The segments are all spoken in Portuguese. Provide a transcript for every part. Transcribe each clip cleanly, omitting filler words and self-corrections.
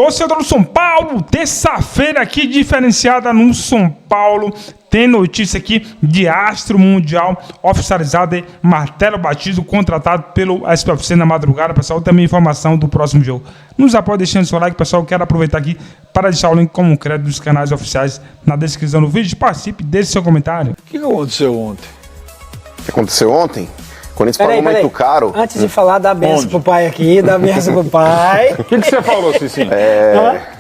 Torcedor do São Paulo, terça-feira aqui diferenciada no São Paulo. Tem notícia aqui de astro mundial oficializado e martelo batido, contratado pelo SPFC na madrugada, pessoal. Também informação do próximo jogo. Nos apoia deixando seu like, pessoal. Quero aproveitar aqui para deixar o link como crédito dos canais oficiais na descrição do vídeo. Participe, deixe seu comentário. O que aconteceu ontem? O que aconteceu ontem? O Corinthians pagou muito caro. Antes de falar, dá benção pro pai aqui, dá benção pro pai. O que você falou, Cicinho?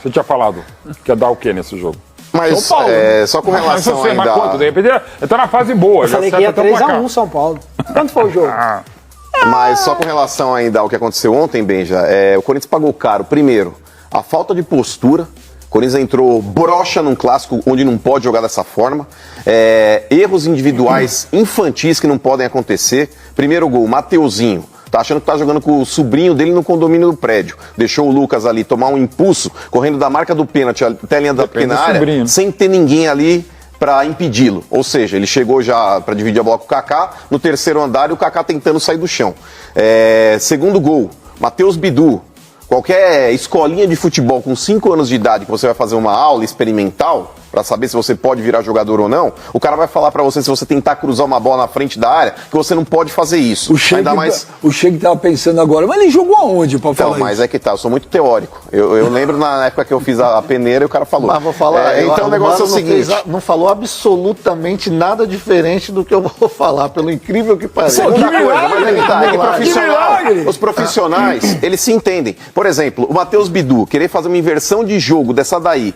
Você tinha falado que ia dar o quê nesse jogo? Mas São Paulo, só com relação mas ainda... quanto? De repente, tá na fase boa. Eu falei que ia 3-1 São Paulo. Quanto foi o jogo? Mas só com relação ainda ao que aconteceu ontem, Benja, o Corinthians pagou caro. Primeiro, a falta de postura. O Corinthians entrou broxa num clássico onde não pode jogar dessa forma. Erros individuais infantis que não podem acontecer. Primeiro gol, Mateuzinho. Tá achando que tá jogando com o sobrinho dele no condomínio do prédio. Deixou o Lucas ali tomar um impulso, correndo da marca do pênalti até a linha da pequena área, sem ter ninguém ali para impedi-lo. Ou seja, ele chegou já para dividir a bola com o Kaká, no terceiro andar, e o Kaká tentando sair do chão. Segundo gol, Matheus Bidu. Qualquer escolinha de futebol com 5 anos de idade que você vai fazer uma aula experimental para saber se você pode virar jogador ou não, o cara vai falar para você, se você tentar cruzar uma bola na frente da área, que você não pode fazer isso. O Sheik tava pensando agora, mas ele jogou aonde para falar mas isso? É que tá, eu sou muito teórico. Eu lembro na época que eu fiz a peneira e o cara falou. Mas vou falar, então o negócio é o seguinte. Não falou absolutamente nada diferente do que eu vou falar, pelo incrível que pareça. Os profissionais, eles se entendem. Por exemplo, o Matheus Bidu querer fazer uma inversão de jogo dessa daí,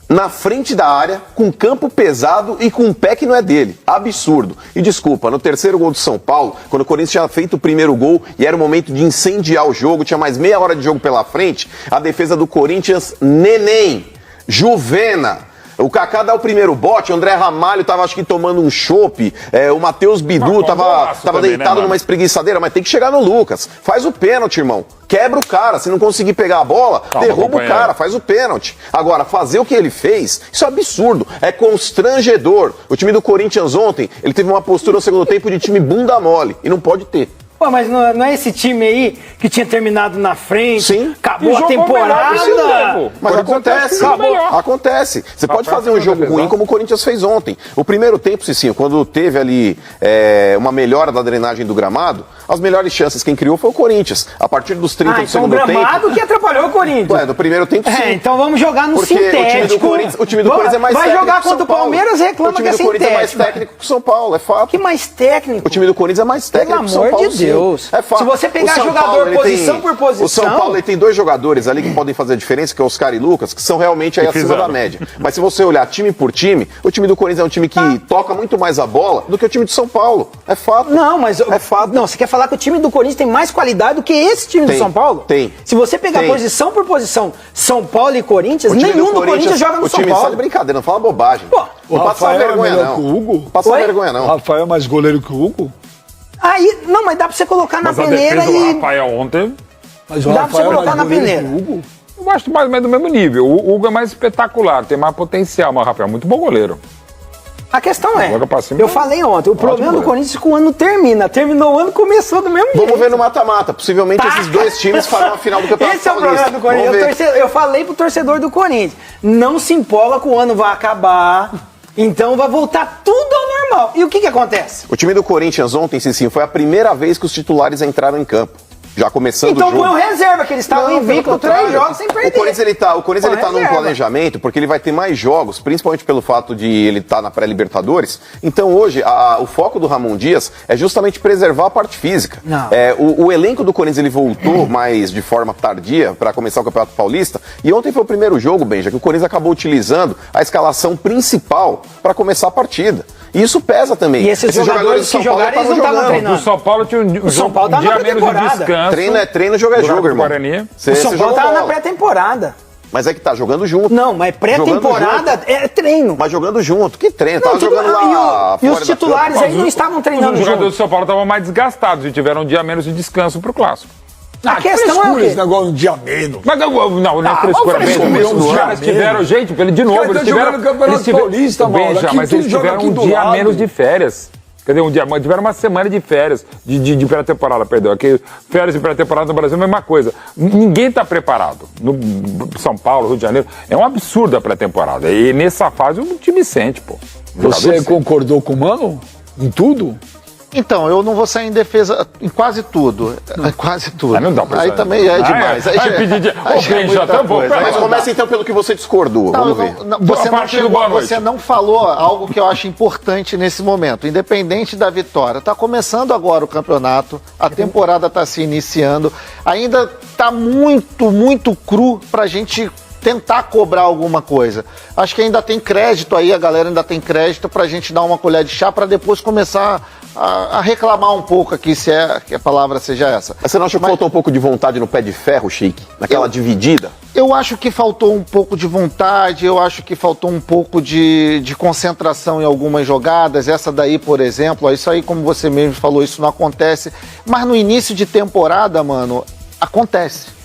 na frente da área, com campo pesado e com um pé que não é dele. Absurdo. E desculpa, no terceiro gol do São Paulo, quando o Corinthians tinha feito o primeiro gol e era o momento de incendiar o jogo, tinha mais meia hora de jogo pela frente, a defesa do Corinthians, neném, Juvena. O Kaká dá o primeiro bote, o André Ramalho tava, acho que, tomando um chopp, o Matheus Bidu tava também, deitado numa espreguiçadeira, mas tem que chegar no Lucas. Faz o pênalti, irmão. Quebra o cara. Se não conseguir pegar a bola, derruba o cara, faz o pênalti. Agora, fazer o que ele fez, isso é absurdo. É constrangedor. O time do Corinthians ontem, ele teve uma postura no segundo tempo de time bunda mole. E não pode ter. Pô, mas não é esse time aí que tinha terminado na frente? Sim. Acabou a temporada. Mas acontece. Você pode fazer um jogo ruim como o Corinthians fez ontem. O primeiro tempo, Cicinho, quando teve ali uma melhora da drenagem do gramado, as melhores chances quem criou foi o Corinthians. A partir dos 30 do segundo tempo... o gramado que atrapalhou o Corinthians. No primeiro tempo, sim. Então vamos jogar no sintético. O time do Corinthians é mais técnico. Vai jogar contra o Palmeiras e reclama que é sintético. O time do Corinthians é mais técnico que o São Paulo, é fato. Que mais técnico? O time do Corinthians é mais técnico que o São Paulo. Pelo amor de Deus. É fato. Se você pegar jogador posição por posição... O São Paulo ele tem 2 jogadores ali que podem fazer a diferença, que é Oscar e Lucas, que são realmente aí acima da média. Mas se você olhar time por time, o time do Corinthians é um time que toca muito mais a bola do que o time do São Paulo. É fato. Não, mas... É fato. Não, você quer falar que o time do Corinthians tem mais qualidade do que esse time do São Paulo? Tem. Se você pegar posição por posição, São Paulo e Corinthians, nenhum do Corinthians joga no São Paulo. O time sai de brincadeira, não fala bobagem. Não passa vergonha, não. Não passa vergonha, não. O Rafael é mais goleiro que o Hugo? Aí, não, mas dá pra você colocar na peneira e... o Rafael ontem... Mas dá pra você colocar na peneira. Eu acho mais ou menos do mesmo nível. O Hugo é mais espetacular, tem mais potencial, mas o Rafael é muito bom goleiro. A questão eu falei ontem, o problema do Corinthians é que o ano terminou o ano, começou do mesmo jeito. Vamos ver no mata-mata, possivelmente esses 2 times farão a final do Campeonato Esse é o problema do Corinthians, eu falei pro torcedor do Corinthians, não se empolga que o ano vai acabar, então vai voltar tudo ao normal. E o que acontece? O time do Corinthians ontem, Cicinho, foi a primeira vez que os titulares entraram em campo. Já começando o jogo. Então põe o reserva, que eles estavam invicto 3 jogos sem perder. O Corinthians ele tá num planejamento, porque ele vai ter mais jogos, principalmente pelo fato de ele estar na pré-Libertadores. Então hoje, o foco do Ramon Dias é justamente preservar a parte física. O elenco do Corinthians ele voltou mais de forma tardia para começar o Campeonato Paulista. E ontem foi o primeiro jogo, Benja, que o Corinthians acabou utilizando a escalação principal para começar a partida. E isso pesa também. E esses jogadores que jogaram, eles não estavam treinando. O São Paulo tinha um dia menos de descanso. Treino é treino, jogo é jogo, irmão. O São Paulo tava na pré-temporada. Mas é que tá jogando junto. Não, mas pré-temporada é treino. Mas jogando junto. Que treino? Tava jogando lá. E os titulares aí não estavam treinando junto. Os jogadores do São Paulo estavam mais desgastados e tiveram um dia menos de descanso pro clássico. A questão é o quê? Esse negócio um dia menos. Mas não é frescura mesmo. Os caras tiveram, gente, de novo, eles tiveram... Paulista, mas eles tiveram um dia menos de férias. Quer dizer, tiveram uma semana de férias, de pré-temporada, perdão. Aqui, férias de pré-temporada no Brasil é a mesma coisa. Ninguém está preparado. No São Paulo, Rio de Janeiro, é um absurdo a pré-temporada. E nessa fase o time sente, pô. Você concordou com o Mano em tudo? Então, eu não vou sair em defesa em quase tudo. Quase tudo. Não dá pra aí sair. também é demais. Mas começa então pelo que você discordou. Vamos ver. Você não falou algo que eu acho importante nesse momento. Independente da vitória. Está começando agora o campeonato, a temporada está se iniciando. Ainda está muito cru para a gente tentar cobrar alguma coisa. Acho que ainda tem crédito aí, a galera ainda tem crédito pra gente dar uma colher de chá pra depois começar a reclamar um pouco aqui, se é que a palavra seja essa. Mas você não acha que faltou um pouco de vontade no pé de ferro, Sheik? Naquela dividida? Eu acho que faltou um pouco de vontade, eu acho que faltou um pouco de concentração em algumas jogadas. Essa daí, por exemplo, isso aí, como você mesmo falou, isso não acontece. Mas no início de temporada, mano, acontece.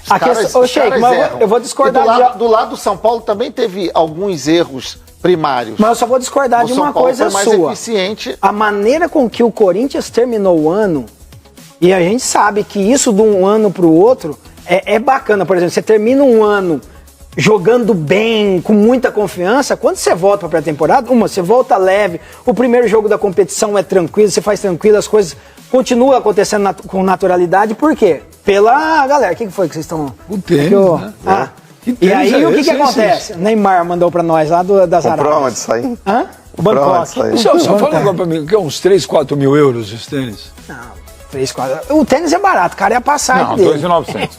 Sheik, mas eu vou discordar. Do lado do São Paulo também teve alguns erros primários. Mas eu só vou discordar de uma coisa sua. Mais eficiente. A maneira com que o Corinthians terminou o ano, e a gente sabe que isso de um ano para o outro é bacana. Por exemplo, você termina um ano jogando bem, com muita confiança, quando você volta para a pré-temporada, você volta leve, o primeiro jogo da competição é tranquilo, você faz tranquilo, as coisas continuam acontecendo com naturalidade. Por quê? Pela galera. O que foi que vocês estão... O tênis, né? E aí, o que acontece? O Neymar mandou pra nós lá das Arábias. Comprou onde isso aí? Hã? O Bangkok. Só fala agora pra mim, que é uns 3, 4 mil euros os tênis? Não, 3, 4... O tênis é barato, cara, é a passagem dele. 2.900.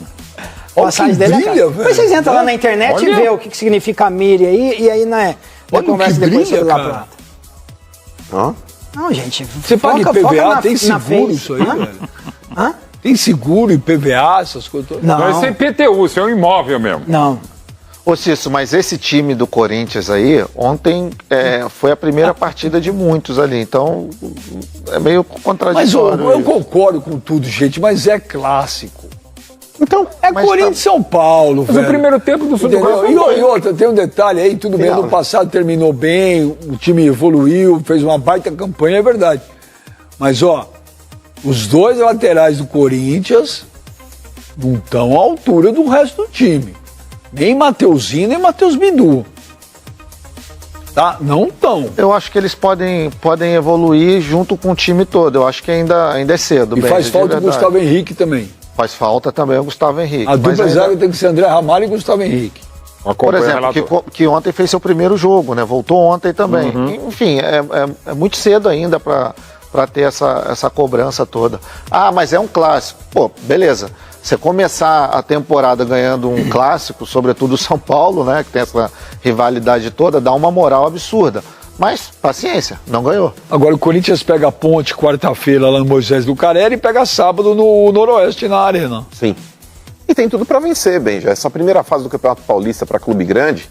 A passagem dele é cara. Depois vocês entram lá na internet e vê o que significa a mira aí, e aí, né, conversa depois sobre La Plata. Hã? Não, gente, você paga IPVA, tem seguro isso aí, velho? Hã? Tem seguro, IPVA, essas coisas todas? Não. Vai ser IPTU, isso é um imóvel mesmo. Não. Ô Cício, mas esse time do Corinthians aí, ontem foi a primeira partida de muitos ali, então é meio contraditório. Mas eu concordo com tudo, gente, mas é clássico. Então, Corinthians e São Paulo, velho. No primeiro tempo do Sul do Brasil. E outra, tem um detalhe aí, tudo bem, ano passado terminou bem, o time evoluiu, fez uma baita campanha, é verdade. Mas, os dois laterais do Corinthians não estão à altura do resto do time. Nem Mateuzinho, nem Matheus Bidu. Tá? Não estão. Eu acho que eles podem evoluir junto com o time todo. Eu acho que ainda é cedo. E faz falta o Gustavo Henrique também. Faz falta também o Gustavo Henrique. A dupla zaga tem que ser André Ramalho e Gustavo Henrique. Por exemplo, que ontem fez seu primeiro jogo, né? Voltou ontem também. Enfim, é muito cedo ainda para ter essa cobrança toda. Ah, mas é um clássico. Pô, beleza. Você começar a temporada ganhando um clássico, sobretudo o São Paulo, né? Que tem essa rivalidade toda, dá uma moral absurda. Mas, paciência, não ganhou. Agora o Corinthians pega a Ponte quarta-feira lá no Moisés do Carelli e pega sábado no Noroeste, na Arena. Sim. E tem tudo para vencer, Benja. Essa primeira fase do Campeonato Paulista para clube grande,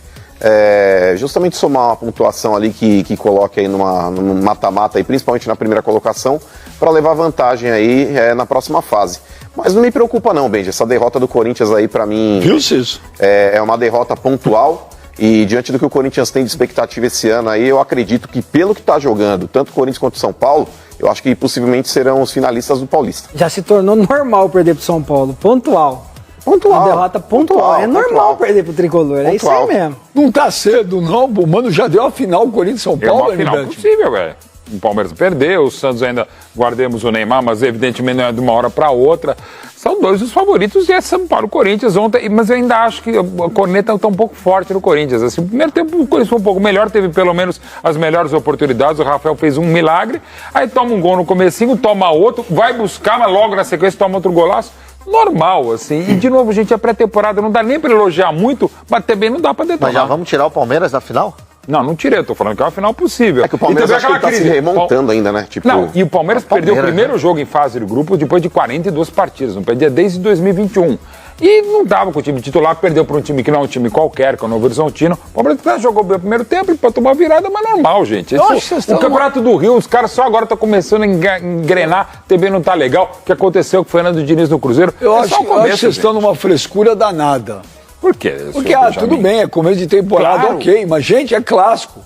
justamente somar uma pontuação ali que coloque aí num mata-mata, principalmente na primeira colocação, para levar vantagem aí na próxima fase. Mas não me preocupa não, Benja. Essa derrota do Corinthians aí, para mim, viu, Cício? É uma derrota pontual. E diante do que o Corinthians tem de expectativa esse ano aí, eu acredito que pelo que está jogando, tanto o Corinthians quanto o São Paulo, eu acho que possivelmente serão os finalistas do Paulista. Já se tornou normal perder pro São Paulo, pontual. Pontual. Uma derrota pontual. É normal perder pro Tricolor, é isso aí mesmo. Não tá cedo não, o Mano já deu a final Corinthians-São Paulo, é uma final possível, velho. O Palmeiras perdeu, o Santos ainda guardemos o Neymar, mas evidentemente não é de uma hora para outra. São dois dos favoritos e é São Paulo, o Corinthians ontem, mas eu ainda acho que a corneta está um pouco forte no Corinthians. Assim, no primeiro tempo o Corinthians foi um pouco melhor, teve pelo menos as melhores oportunidades, o Rafael fez um milagre, aí toma um gol no comecinho, toma outro, vai buscar, mas logo na sequência toma outro golaço. Normal, assim. E, de novo, gente, a pré-temporada não dá nem para elogiar muito, mas também não dá para detonar. Mas já vamos tirar o Palmeiras da final? Não tirei, eu tô falando que é uma final possível. É que o Palmeiras acho que tá se remontando ainda, né? Tipo... Não, e o Palmeiras perdeu o primeiro jogo em fase de grupo depois de 42 partidas, não perdia desde 2021. E não dava com o time titular, perdeu para um time que não é um time qualquer, que é o Novo Horizontino. O Palmeiras jogou bem o primeiro tempo e pode tomar virada, mas normal, gente. O Campeonato do Rio, os caras só agora estão começando a engrenar, também não tá legal. O que aconteceu com o Fernando Diniz no Cruzeiro? Eu acho que vocês estão numa frescura danada. Por quê? Porque, tudo bem, é começo de temporada, claro. Ok, mas, gente, é clássico.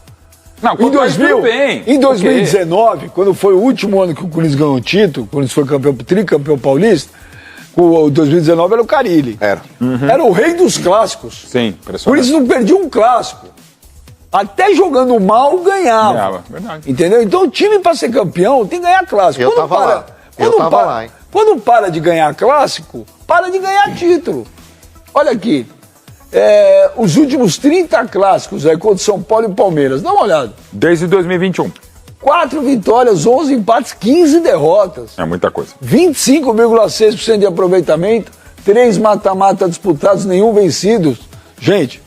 Não, Em, quanto a isso, tudo bem. em 2019, quando foi o último ano que o Corinthians ganhou o título, o Corinthians foi tricampeão paulista, o 2019 era o Carille. Era. Era o rei dos clássicos. Sim, O impressionante. Corinthians não perdia um clássico. Até jogando mal, ganhava. Ganhava, verdade. Entendeu? Então o time, para ser campeão, tem que ganhar clássico. Eu tava lá. Eu tava lá, hein? Quando para de ganhar clássico, para de ganhar título. Olha aqui. Os últimos 30 clássicos aí contra São Paulo e Palmeiras. Dá uma olhada. Desde 2021. 4 vitórias, 11 empates, 15 derrotas. É muita coisa. 25,6% de aproveitamento, 3 mata-mata disputados, nenhum vencido. Gente,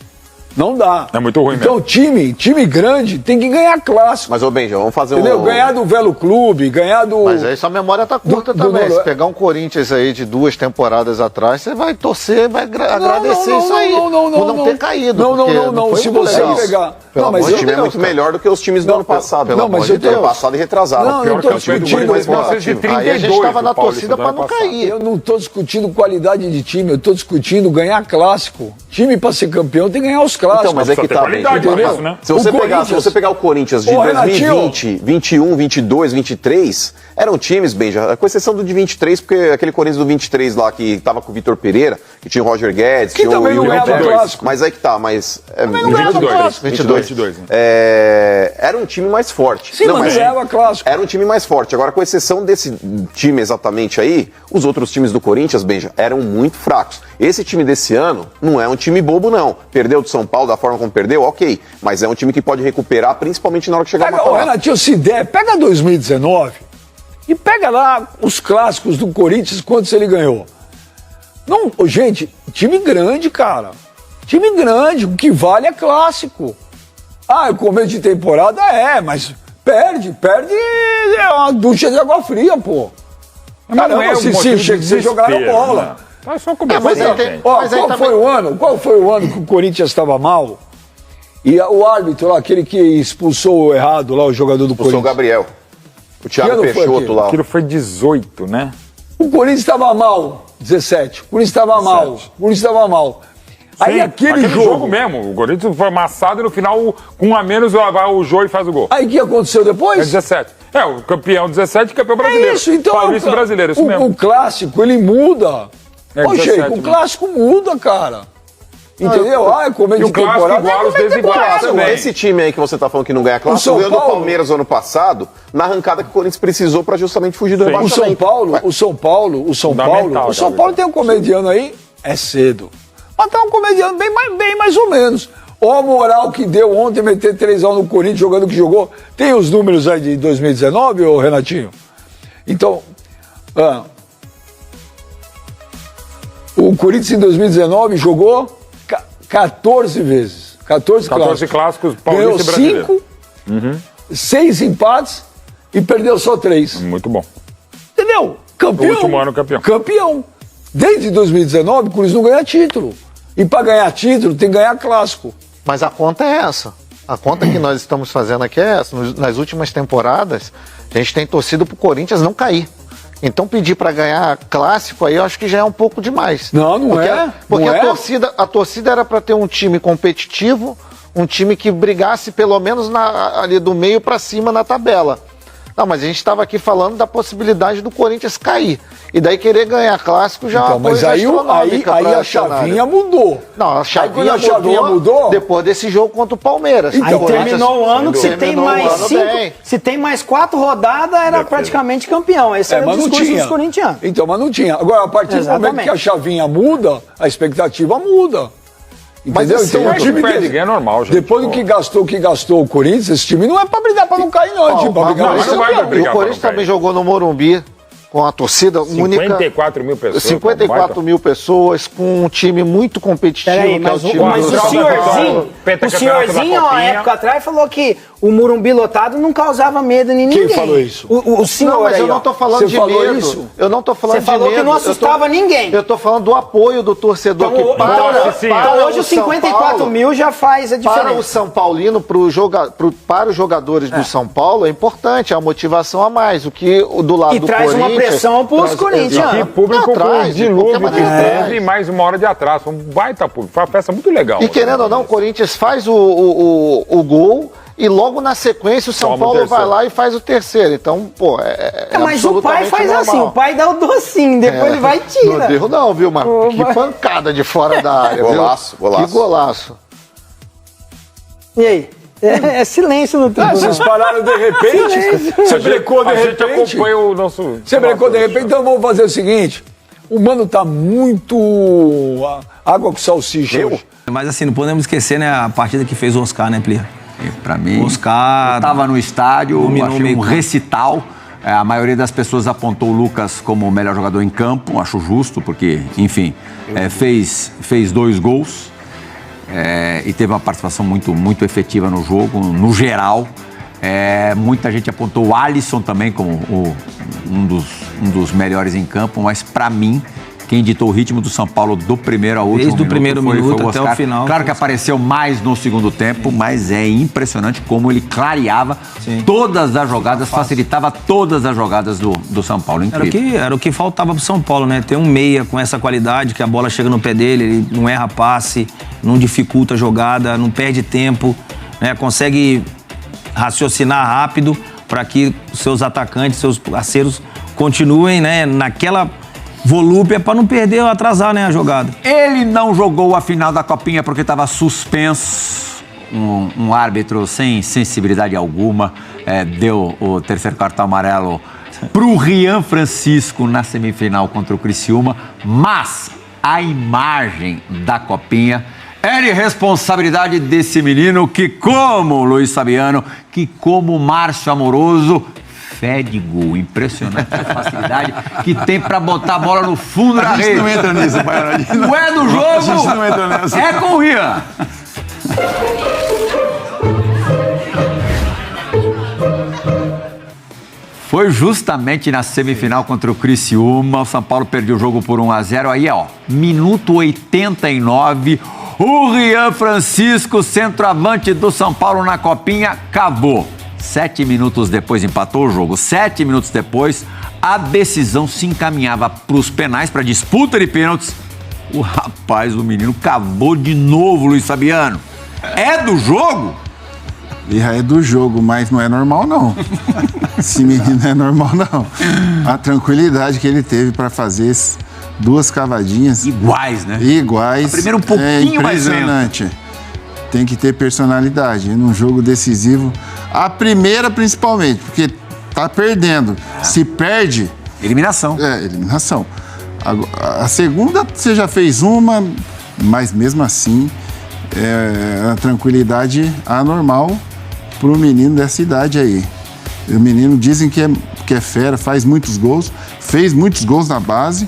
não dá. É muito ruim então, time grande tem que ganhar clássico. Mas, ô Benja, vamos fazer Entendeu? um... Ganhar do Velo Clube, ganhar do... Mas aí sua memória tá curta do também. Noro- Se pegar um Corinthians aí de 2 temporadas atrás, você vai torcer, vai agradecer isso aí. por não ter caído. porque Não. foi Se muito você legal. pegar... Pelo Não, mas amor O de time é Deus, muito cara. melhor do que os times do Não, ano passado. não, mas eu tenho- ano passado e retrasado. Não, Pior não que tô o time do discutindo, Corinthians mas foi ótimo. 1932, Aí a gente tava na o Paulista torcida do pra ano não passado. cair. Eu não estou discutindo qualidade de time, eu estou discutindo ganhar clássico. Time para ser campeão tem que ganhar os clássicos. Então, mas é que tá, qualidade, Benja. entendeu? Mas Se você pegar o Corinthians de Ô, Renatinho. 2020, 21, 22, 23, eram times, Benja, com exceção do de 23, porque aquele Corinthians do 23 lá que tava com o Vitor Pereira, que tinha o Roger Guedes, Que tinha também não o ganhava 22. clássico. Mas aí que tá, mas... não ganhava 22, clássico. 22, né? Era um time mais forte. Sim, mas não ganhava clássico. Era um time mais forte. Agora, com exceção desse time exatamente aí, os outros times do Corinthians, Benja, eram muito fracos. Esse time desse ano não é um time bobo, não. Perdeu do São Paulo da forma como perdeu, ok. Mas é um time que pode recuperar, principalmente na hora que chegar Pega, uma ô, palavra. Renatinho, se der, pega 2019 e pega lá os clássicos do Corinthians, quantos ele ganhou. Não, ô, gente, time grande, cara. Time grande, o que vale é clássico. Ah, é começo de temporada mas perde é uma ducha de água fria, pô. Caramba, se jogaram bola. Né? Tá só começando, mas aí gente. tem- Ó, Mas aí qual também- foi o ano que o Corinthians estava mal? E o árbitro lá, aquele que expulsou errado lá, o jogador do O São Corinthians. Gabriel. O Que Thiago ano foi Peixoto aquilo? lá. Aquilo foi 18, né? O Corinthians estava mal, 17. O Corinthians estava mal. O Corinthians estava mal. Aí Sim, aquele jogo mesmo. O Corinthians foi amassado e no final, com um a menos, vai o Jô e faz o gol. Aí o que aconteceu É depois? 17. O campeão 17 e campeão brasileiro. É isso, então. Paulista e brasileiro, isso mesmo. O clássico, ele muda. É Ô, 17 Sheik, o mesmo. clássico muda, cara. Entendeu? Começo E o de clássico temporada. iguala os começo de desiguais temporada, também. ué. Esse time aí que você tá falando que não ganha O clássico, São ganhou do Paulo- Palmeiras ano passado, na arrancada que o Corinthians precisou pra justamente fugir do O São rebaixamento. Paulo, Fundamental, o São Gabriel. Paulo tem um comediano aí, é cedo. Mas tá um comediano bem mais ou menos. Ó a moral que deu ontem meter 3x1 no Corinthians jogando o que jogou. Tem os números aí de 2019, ô Renatinho? Então, o Corinthians em 2019 jogou 14 vezes. 14 clássicos, Ganhou Paulista e brasileiro. 5, 6 empates e perdeu só 3. Muito bom. Entendeu? Campeão. O último ano campeão. Campeão. Desde 2019, o Corinthians não ganha título. E para ganhar título, tem que ganhar clássico. Mas a conta é essa. A conta que nós estamos fazendo aqui é essa. Nas últimas temporadas, a gente tem torcido pro Corinthians não cair. Então pedir para ganhar clássico aí eu acho que já é um pouco demais. Não é. Porque Não a torcida era para ter um time competitivo, um time que brigasse pelo menos ali do meio para cima na tabela. Não, mas a gente estava aqui falando da possibilidade do Corinthians cair. E daí querer ganhar clássico já é Então, uma mas coisa aí astronômica a pra chavinha cenário. mudou. Não, a Aí chavinha, quando a chavinha mudou, depois desse jogo contra o Palmeiras. Então, Aí O Corinthians terminou o ano que se tem terminou o mais ano 5, bem. se tem mais 4 rodadas, era praticamente campeão. Esse era o mas não discurso tinha. dos corintianos. Então, mas não tinha. Agora, a partir do momento Exatamente. que a chavinha muda, a expectativa muda. Entendeu? Mas Então, assim, o time perde, ganha normal, gente. depois do que gastou o Corinthians, esse time não é pra brigar pra não cair, não. É time pra brigar pra mas ser não vai campeão. brigar. O Corinthians pra não também cair. jogou no Morumbi com a torcida única. 54 mil pessoas. 54 mil pessoas, com um time muito competitivo. Peraí, que é mas, time mas do o São senhorzinho, Pentacampeonato da uma Copinha. época atrás, falou que o Murumbi lotado não causava medo em ninguém. falou isso? O senhor Não, mas aí, eu não ó. tô falando Você de falou medo. isso? Eu não tô falando Você de falou medo. que não assustava ninguém. Eu tô falando do apoio do torcedor Então, que para, então hoje o os São 54 Paulo, mil já faz a para o diferença. São Paulino, para os jogadores do São Paulo, é importante, é a motivação a mais. O que do lado E do traz uma Corinthians... pressão pros corintianos. E público Não, com traz, de dilúvio qualquer que maneira teve traz. mais uma hora de atraso. Foi um baita público. Foi uma festa muito legal. E querendo ou não, o Corinthians faz o gol e logo na sequência o São Toma o Paulo vai terceiro. lá e faz o terceiro. Então, pô, Mas o pai absolutamente faz normal. assim, o pai dá o docinho, depois ele vai e tira. Não deu não, viu, Marco? Que pancada de fora da área, Golaço, viu? golaço. Que golaço. E aí? É silêncio no tempo. Vocês pararam de repente? Você brecou de A gente repente? acompanha o nosso... Você brecou de repente? Então vamos fazer o seguinte. O Mano tá muito água com salsicha hoje. Mas assim, não podemos esquecer, né, a partida que fez o Oscar, né, Plia? Pra mim, Oscar eu tava no estádio, dominou achei meio um campo. recital. A maioria das pessoas apontou o Lucas como o melhor jogador em campo, acho justo, porque, enfim, fez 2 gols e teve uma participação muito efetiva no jogo, no geral. Muita gente apontou o Alisson também como um dos melhores em campo, mas pra mim, quem ditou o ritmo do São Paulo do primeiro ao último Desde o primeiro minuto foi o até o Oscar. final. Claro que apareceu mais no segundo tempo, mas é impressionante como ele clareava todas as jogadas, facilitava todas as jogadas do São Paulo. Incrível. Era o que faltava pro São Paulo, né? Ter um meia com essa qualidade, que a bola chega no pé dele, ele não erra passe, não dificulta a jogada, não perde tempo, né? Consegue raciocinar rápido para que os seus atacantes, seus parceiros continuem, né, naquela volúpia para não perder ou atrasar, né, a jogada. Ele não jogou a final da Copinha porque estava suspenso. Um árbitro sem sensibilidade alguma deu o terceiro cartão amarelo pro Rian Francisco na semifinal contra o Criciúma, mas a imagem da Copinha é de responsabilidade desse menino que, como Luiz Fabiano, que como Márcio Amoroso, fede gol. Impressionante a facilidade que tem pra botar a bola no fundo da rede. Não entra nisso, Baiano. Não é do jogo, A gente não entra nessa. é com o Rian. Foi justamente na semifinal contra o Criciúma, o São Paulo perdeu o jogo por 1-0, aí ó, minuto 89, o Rian Francisco, centroavante do São Paulo na Copinha, cavou. 7 minutos depois empatou o jogo, 7 minutos depois a decisão se encaminhava para os penais, para disputa de pênaltis. O rapaz, o menino, cavou de novo, Luiz Fabiano. É do jogo? É do jogo, mas não é normal, não. Esse menino não é normal, não. A tranquilidade que ele teve para fazer 2 cavadinhas. Iguais, né? Iguais. A primeira um pouquinho mais lento. impressionante. Tem que ter personalidade. Num jogo decisivo. A primeira, principalmente, porque tá perdendo. Se perde... Eliminação. Eliminação. A segunda, você já fez uma, mas mesmo assim, a tranquilidade anormal pro menino dessa idade aí. O menino dizem que é fera, faz muitos gols, fez muitos gols na base.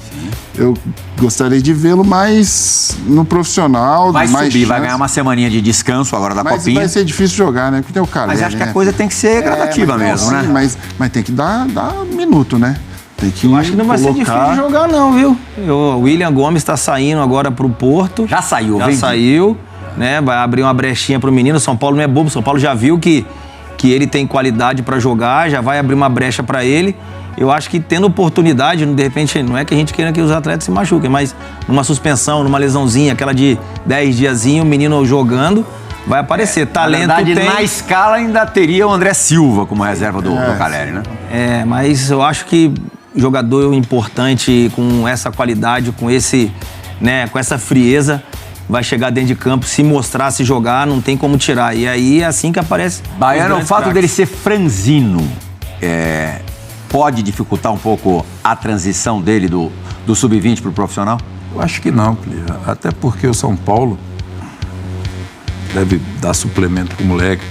Eu gostaria de vê-lo mais no profissional. Vai mais subir, vai chance. ganhar uma semaninha de descanso agora da Mas Copinha. vai ser difícil jogar, né? Porque tem o cara. Mas acho que a coisa tem que ser gradativa mesmo, sim, né? Mas tem que dar minuto, né? Tem que Eu acho que não vai ser difícil de jogar não, viu? O William Gomes está saindo agora pro Porto. Já saiu, Já vendi. saiu, né? Vai abrir uma brechinha pro menino. São Paulo não é bobo, São Paulo já viu que ele tem qualidade para jogar, já vai abrir uma brecha para ele. Eu acho que tendo oportunidade, de repente, não é que a gente queira que os atletas se machuquem, mas numa suspensão, numa lesãozinha, aquela de 10 diazinho, o menino jogando, vai aparecer. Talento Na verdade, tem. na escala ainda teria o André Silva como reserva do Caleri, né? Mas eu acho que jogador importante com essa qualidade, com esse, né, com essa frieza, vai chegar dentro de campo, se mostrar, se jogar, não tem como tirar. E aí é assim que aparece. Baiano, o fato dele ser franzino pode dificultar um pouco a transição dele do sub-20 pro profissional? Eu acho que não, Plia. Até porque o São Paulo deve dar suplemento pro moleque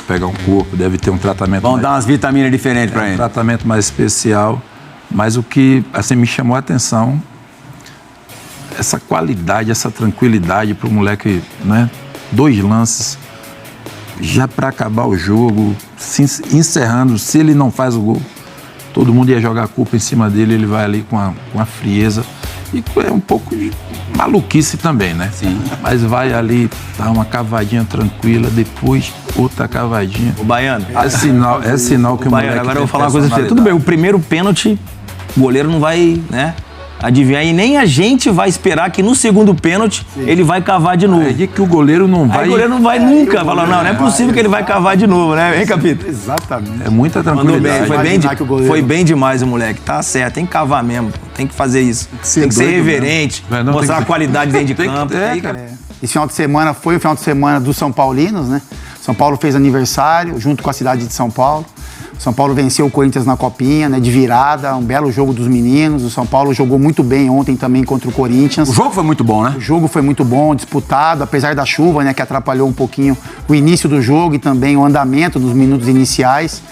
pegar um corpo, deve ter um tratamento. Vão dar umas vitaminas diferentes para ele. Um tratamento mais especial. Mas o que assim, me chamou a atenção, essa qualidade, essa tranquilidade pro moleque, né? 2 lances, já para acabar o jogo, encerrando, se ele não faz o gol, todo mundo ia jogar a culpa em cima dele, ele vai ali com a frieza. E é um pouco de maluquice também, né? Sim. Mas vai ali, dá uma cavadinha tranquila, depois outra cavadinha. O Baiano. É sinal que o Baiano, moleque agora eu tem vou falar uma coisa pra você. Tudo bem, o primeiro pênalti, o goleiro não vai, né? adivinhar, e nem a gente vai esperar que no segundo pênalti ele vai cavar de novo. É que o goleiro não vai... Aí o goleiro não vai nunca. Fala, não é possível que ele vai cavar de novo, né? Hein, Capita? Exatamente. É muita tranquilidade. Foi bem demais o moleque. Tá certo, tem que cavar mesmo. Tem que fazer isso. Tem que ser reverente, mostrar a qualidade dentro de campo. Esse final de semana foi o final de semana dos São Paulinos, né? São Paulo fez aniversário junto com a cidade de São Paulo. O São Paulo venceu o Corinthians na Copinha, né, de virada, um belo jogo dos meninos. O São Paulo jogou muito bem ontem também contra o Corinthians. O jogo foi muito bom, né? O jogo foi muito bom, disputado, apesar da chuva, né, que atrapalhou um pouquinho o início do jogo e também o andamento dos minutos iniciais.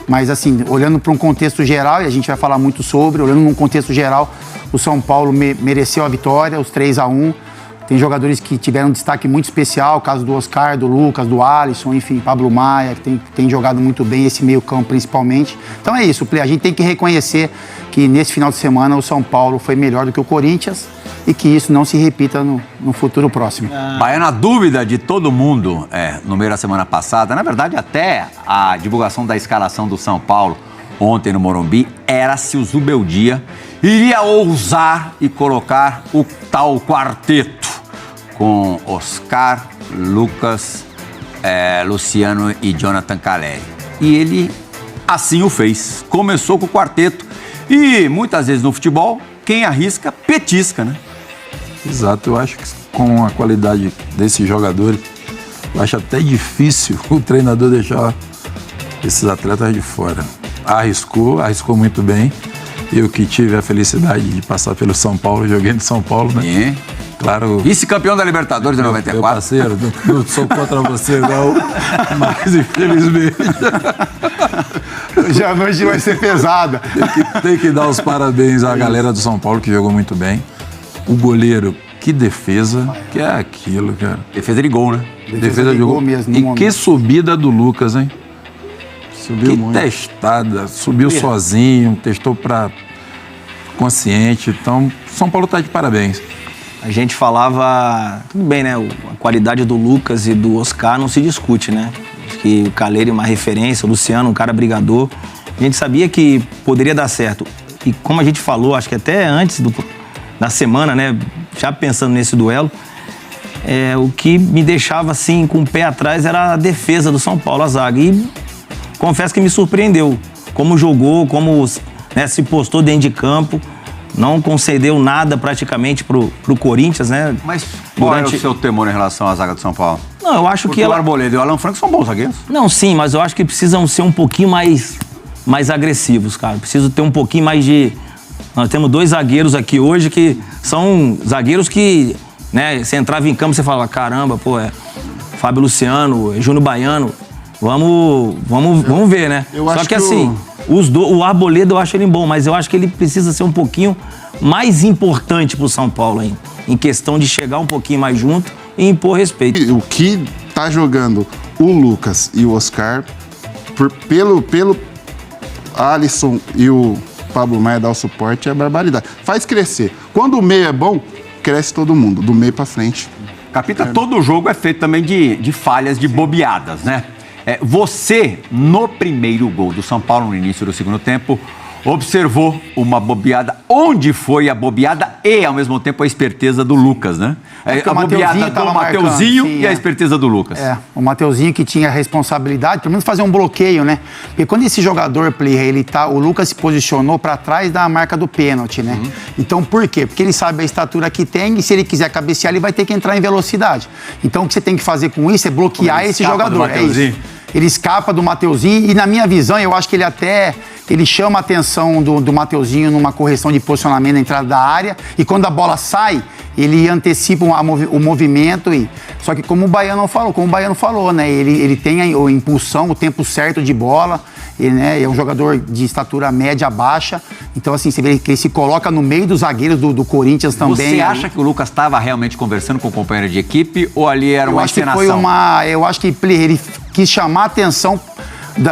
Mas assim, olhando para um contexto geral, e a gente vai falar muito sobre, olhando num contexto geral, o São Paulo mereceu a vitória, os 3-1. Tem jogadores que tiveram um destaque muito especial, o caso do Oscar, do Lucas, do Alisson, enfim, Pablo Maia, que tem jogado muito bem esse meio-campo principalmente. Então é isso, a gente tem que reconhecer que nesse final de semana o São Paulo foi melhor do que o Corinthians e que isso não se repita no futuro próximo. Baiano, a dúvida de todo mundo no meio da semana passada, na verdade até a divulgação da escalação do São Paulo ontem no Morumbi, era se o Zubeldia iria ousar e colocar o tal quarteto com Oscar, Lucas, Luciano e Jonathan Calleri. E ele assim o fez. Começou com o quarteto e muitas vezes no futebol, quem arrisca, petisca, né? Exato, eu acho que com a qualidade desses jogadores, eu acho até difícil o treinador deixar esses atletas de fora. Arriscou muito bem. Eu que tive a felicidade de passar pelo São Paulo, joguei no São Paulo, né? E? Claro. Vice-campeão da Libertadores de 94. Meu parceiro, não sou contra você, não. Mas infelizmente. Hoje a noite vai ser pesada. Tem que dar os parabéns à galera do São Paulo que jogou muito bem. O goleiro, que defesa, que é aquilo, cara. Defesa de gol, né? Defesa de gol mesmo. E que subida do Lucas, hein? Subiu que muito. testada, subiu sozinho, testou pra consciente. Então, São Paulo tá de parabéns. A gente falava, tudo bem, né? A qualidade do Lucas e do Oscar não se discute, né? Acho que o Calleri é uma referência, o Luciano, um cara brigador. A gente sabia que poderia dar certo. E como a gente falou, acho que até antes da semana, né? Já pensando nesse duelo, o que me deixava assim com o pé atrás era a defesa do São Paulo, a zaga. E confesso que me surpreendeu como jogou, como se postou dentro de campo. Não concedeu nada praticamente pro Corinthians, né? Mas qual é o seu temor em relação à zaga do São Paulo? Não, eu acho que o Arboleda e o Alan Franco são bons zagueiros. Não, sim, mas eu acho que precisam ser um pouquinho mais agressivos, cara. Preciso ter um pouquinho mais de... Nós temos 2 zagueiros aqui hoje que são zagueiros que, né, você entrava em campo e você falava, caramba, pô, Fábio Luciano, Júnior Baiano, vamos ver, né? Só que assim... O Arboleda eu acho ele bom, mas eu acho que ele precisa ser um pouquinho mais importante pro São Paulo ainda, em questão de chegar um pouquinho mais junto e impor respeito. O que tá jogando o Lucas e o Oscar, pelo Alisson e o Pablo Maia dar o suporte, é barbaridade. Faz crescer. Quando o meio é bom, cresce todo mundo, do meio pra frente. Capita, todo jogo é feito também de falhas, de bobeadas, né? Você, no primeiro gol do São Paulo, no início do segundo tempo, observou uma bobeada. Onde foi a bobeada e, ao mesmo tempo, a esperteza do Lucas, né? A bobeada do Mateuzinho e a esperteza do Lucas. O Mateuzinho que tinha a responsabilidade, pelo menos fazer um bloqueio, né? Porque quando esse jogador, o Lucas se posicionou para trás da marca do pênalti, né? Então, por quê? Porque ele sabe a estatura que tem e se ele quiser cabecear, ele vai ter que entrar em velocidade. Então, o que você tem que fazer com isso é bloquear esse jogador. É isso. Ele escapa do Mateuzinho e, na minha visão, eu acho que ele chama a atenção do Mateuzinho numa correção de posicionamento na entrada da área e quando a bola sai, ele antecipa o movimento. Só que como o Baiano falou, né? Ele tem a impulsão, o tempo certo de bola. Ele, né, é um jogador de estatura média baixa. Então, assim, você vê que ele se coloca no meio dos zagueiros do Corinthians também. Você acha que o Lucas estava realmente conversando com o companheiro de equipe ou ali era uma encenação? Eu acho que ele quis chamar a atenção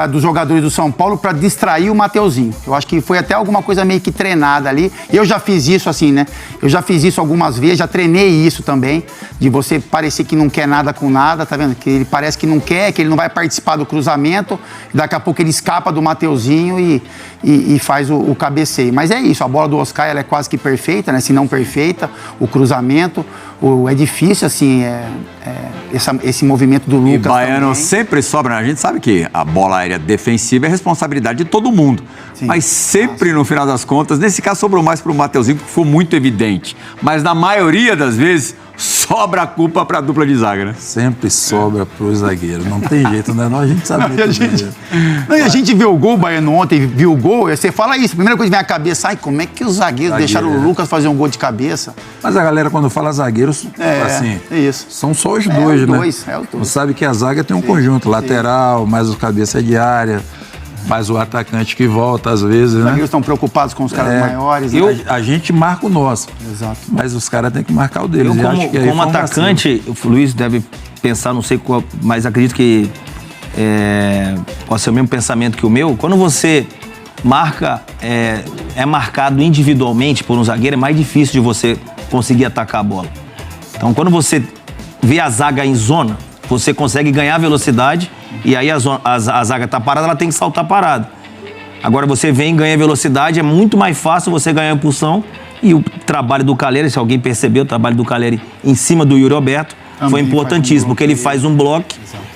dos jogadores do São Paulo para distrair o Mateuzinho. Eu acho que foi até alguma coisa meio que treinada ali. Eu já fiz isso assim, né? Eu já fiz isso algumas vezes, já treinei isso também, de você parecer que não quer nada com nada, tá vendo? Que ele parece que não quer, que ele não vai participar do cruzamento, daqui a pouco ele escapa do Mateuzinho e faz o cabeceio. Mas é isso, a bola do Oscar ela é quase que perfeita, né? Se não perfeita, o cruzamento, é difícil, assim, esse movimento do Lucas. E Baiano também. sempre sobra, né? A gente sabe que a bola aérea defensiva é responsabilidade de todo mundo. Sim. Mas sempre, no final das contas, nesse caso sobrou mais pro Mateuzinho, porque foi muito evidente. Mas na maioria das vezes, sobra a culpa pra dupla de zaga, né? Sempre sobra pro zagueiro. Não tem jeito, né? A gente sabe a gente viu o gol, o Baiano ontem viu o gol, você fala isso, a primeira coisa que vem à cabeça, como é que os zagueiros deixaram o Lucas fazer um gol de cabeça? Mas a galera, quando fala zagueiros, assim, são só os dois, né? Os dois. Você sabe que a zaga tem um conjunto, lateral, mais o cabeça de área, mais o atacante que volta às vezes, né? Os zagueiros estão preocupados com os caras maiores. A gente marca o nosso. Exato. Mas os caras têm que marcar o deles. Eu, como atacante, o Luiz deve pensar, não sei qual, mas acredito que pode ser o mesmo pensamento que o meu. Quando você marca, é marcado individualmente por um zagueiro, é mais difícil de você conseguir atacar a bola. Então, quando você vê a zaga em zona, você consegue ganhar velocidade e aí a zaga está parada, ela tem que saltar parada. Agora você vem, ganha velocidade, é muito mais fácil você ganhar impulsão. E o trabalho do Caleri, se alguém percebeu, o trabalho do Caleri em cima do Yuri Alberto foi importantíssimo, porque ele faz um bloco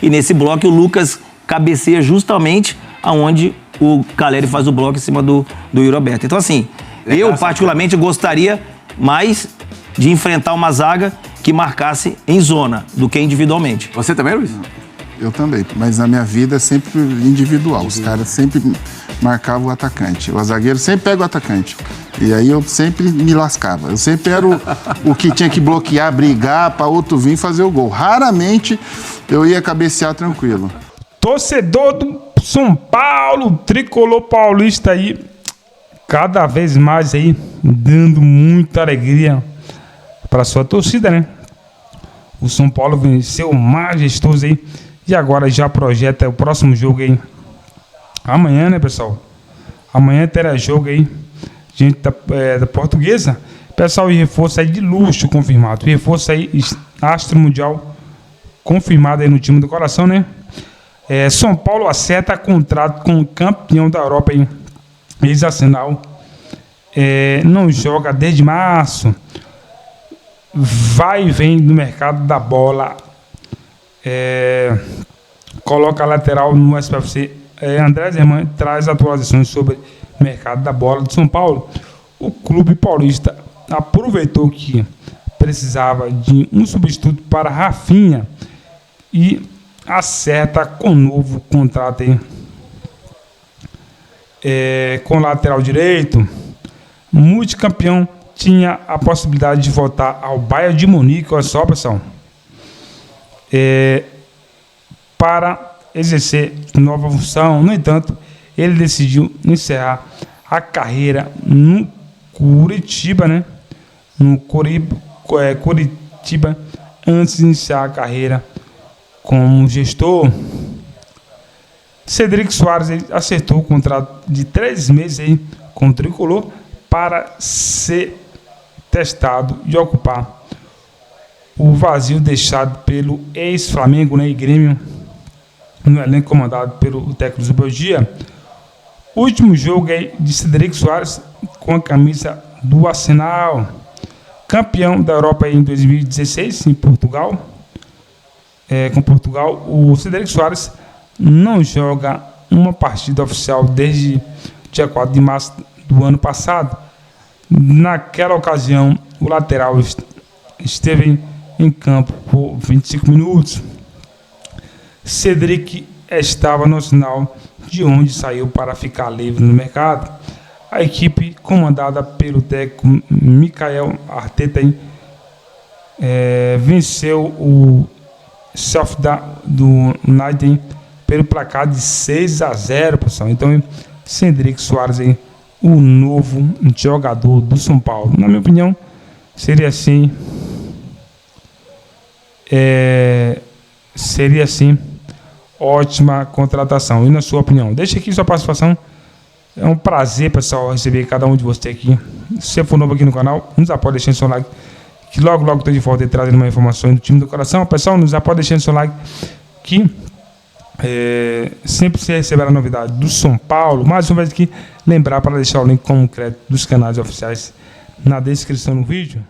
e nesse bloco o Lucas cabeceia justamente aonde o Caleri faz o bloco em cima do Yuri Alberto. Então assim, eu particularmente gostaria mais de enfrentar uma zaga que marcasse em zona do que individualmente. Você também, Luiz? Eu também, mas na minha vida é sempre individual. Os caras sempre marcavam o atacante. O zagueiro sempre pega o atacante. E aí eu sempre me lascava. Eu sempre era o que tinha que bloquear, brigar para outro vir fazer o gol. Raramente eu ia cabecear tranquilo. Torcedor do São Paulo, tricolor paulista aí, cada vez mais aí, dando muita alegria para sua torcida, né? O São Paulo venceu majestoso aí e agora já projeta o próximo jogo aí. Amanhã, né, pessoal? Amanhã terá jogo aí, gente da Portuguesa. Pessoal, e reforço aí de luxo confirmado. Reforço aí, Astro Mundial confirmado aí no time do coração, né? São Paulo acerta contrato com o campeão da Europa aí, ex-Arsenal. Não joga desde março. Vai e vem do mercado da bola. Coloca a lateral no SPFC. André Zerman traz atualizações sobre o mercado da bola de São Paulo. O clube paulista aproveitou que precisava de um substituto para Rafinha e acerta com novo contrato aí. Com lateral direito, multicampeão, tinha a possibilidade de voltar ao Bayern de Munique, olha só, pessoal, para exercer nova função. No entanto, ele decidiu encerrar a carreira no Curitiba, né? No Curitiba, antes de iniciar a carreira como gestor. Cedric Soares acertou o contrato de 3 meses aí com o tricolor para ser testado e ocupar o vazio deixado pelo ex-Flamengo, né, e Grêmio, no elenco comandado pelo técnico Zubeldia. O último jogo é de Cedric Soares com a camisa do Arsenal, campeão da Europa em 2016 em Portugal. Com Portugal, o Cedric Soares não joga uma partida oficial desde dia 4 de março do ano passado. Naquela ocasião, o lateral esteve em campo por 25 minutos. Cedric estava no Arsenal, de onde saiu para ficar livre no mercado. A equipe, comandada pelo técnico Michael Arteta, venceu o Sheffield do United pelo placar de 6-0, pessoal. Então, Cedric Soares aí, o novo jogador do São Paulo. Na minha opinião, seria assim. ótima contratação. E na sua opinião? Deixa aqui sua participação. É um prazer, pessoal, receber cada um de vocês aqui. Se você for novo aqui no canal, nos apoia deixando seu like, que logo estou de volta e trazendo uma informação do time do coração. Pessoal, nos apoia deixando seu like, que sempre você receberá novidade do São Paulo. Mais uma vez aqui, lembrar para deixar o link como crédito dos canais oficiais na descrição do vídeo.